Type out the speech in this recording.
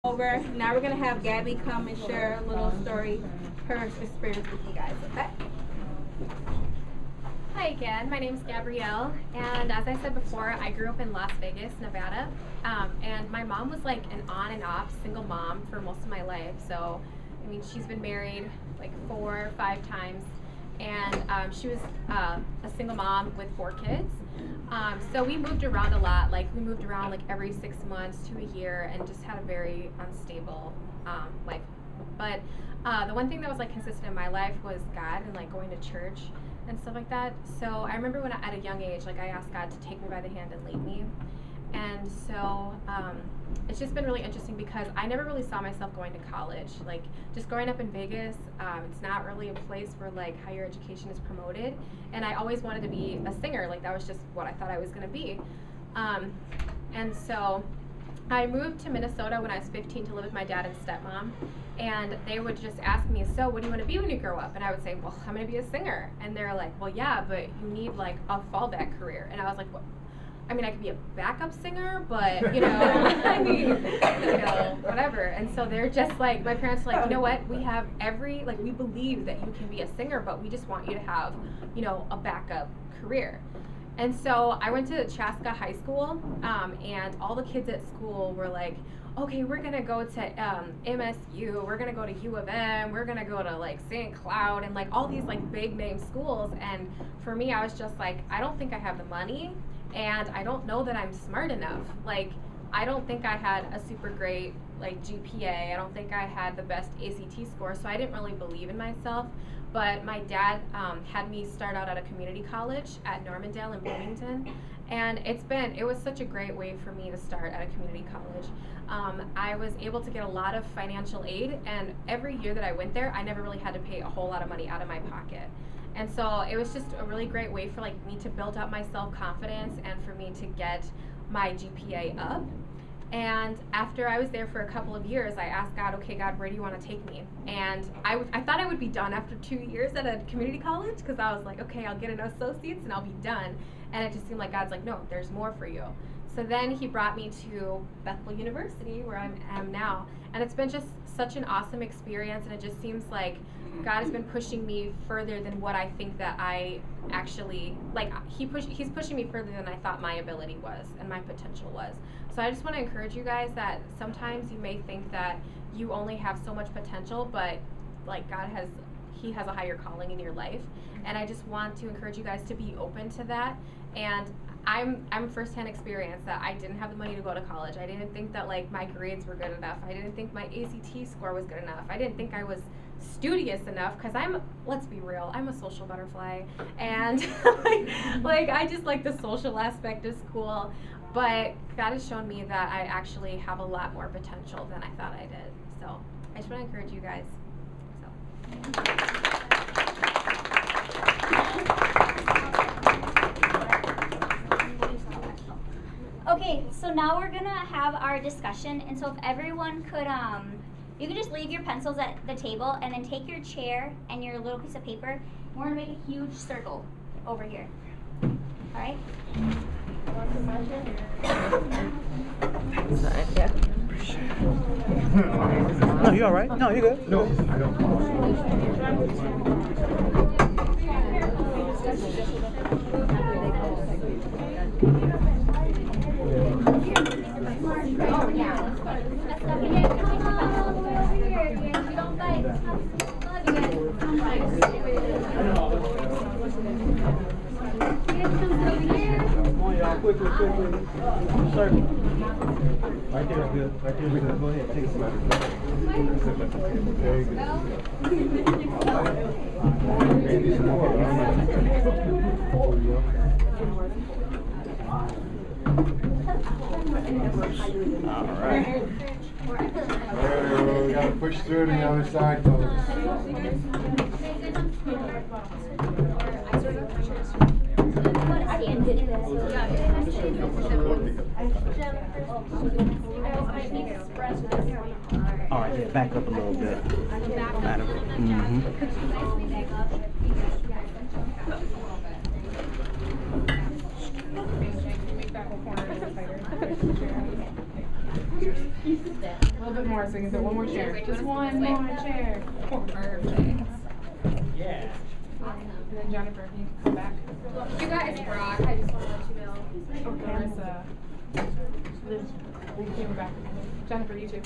over. Now we're gonna have Gabby come and share a little story, her experience with you guys. Okay. Hi again, my name is Gabrielle, and as I said before, I grew up in Las Vegas, Nevada, and my mom was like an on and off single mom for most of my life. So, I mean, she's been married like 4 or 5 times, and she was a single mom with 4 kids. So we moved around a lot. Like we moved around like every 6 months to a year, and just had a very unstable life. But the one thing that was like consistent in my life was God and like going to church and stuff like that. So I remember when at a young age, like I asked God to take me by the hand and lead me. And so it's just been really interesting because I never really saw myself going to college. Like just growing up in Vegas, it's not really a place where like higher education is promoted. And I always wanted to be a singer. Like that was just what I thought I was going to be. And so I moved to Minnesota when I was 15 to live with my dad and stepmom, and they would just ask me, so what do you want to be when you grow up? And I would say, well, I'm going to be a singer. And they're like, well, yeah, but you need like a fallback career. And I was like, well, I mean, I could be a backup singer, but, you know, I mean, you know, whatever. And so they're just like, my parents are like, you know what, we have we believe that you can be a singer, but we just want you to have, you know, a backup career. And so I went to Chaska High School, and all the kids at school were like, okay, we're going to go to MSU, we're going to go to U of M, we're going to go to like St. Cloud, and like all these like big name schools. And for me, I was just like, I don't think I have the money, and I don't know that I'm smart enough. Like, I don't think I had a super great like GPA. I don't think I had the best ACT score, so I didn't really believe in myself. But my dad had me start out at a community college at Normandale in Bloomington, and it was such a great way for me to start at a community college. I was able to get a lot of financial aid, and every year that I went there, I never really had to pay a whole lot of money out of my pocket. And so it was just a really great way for like me to build up my self-confidence and for me to get my GPA up. And after I was there for a couple of years, I asked God, okay, God, where do you want to take me? And I thought I would be done after 2 years at a community college, because I was like, okay, I'll get an associate's and I'll be done. And it just seemed like God's like, no, there's more for you. So then he brought me to Bethel University, where I am now. And it's been just such an awesome experience, and it just seems like God has been pushing me further than what I think that I actually, like, he's pushing me further than I thought my ability was and my potential was. So I just want to encourage you guys that sometimes you may think that you only have so much potential, but like he has a higher calling in your life. And I just want to encourage you guys to be open to that. And I'm firsthand experience that I didn't have the money to go to college. I didn't think that like my grades were good enough. I didn't think my ACT score was good enough. I didn't think I was studious enough, because let's be real, I'm a social butterfly, and like I just like the social aspect of school. But God has shown me that I actually have a lot more potential than I thought I did. So I just want to encourage you guys. Okay, so now we're gonna have our discussion, and so if everyone could, you can just leave your pencils at the table and then take your chair and your little piece of paper, and we're gonna make a huge circle over here. All right? Yeah. No, you're all right. No, you're good. No, I don't. Quickly. Circle. Right there is good. Right there is good. Go ahead. Take a slide. Very good. All right. We gotta push through to the other side, folks. All right, yeah, back up a little bit. little bit more so we can fit one more chair. Just one more chair. Perfect. Yeah. And then Jennifer, can you come back? You guys rock. I just want to let you know. Larissa. Came back. Jennifer, you too.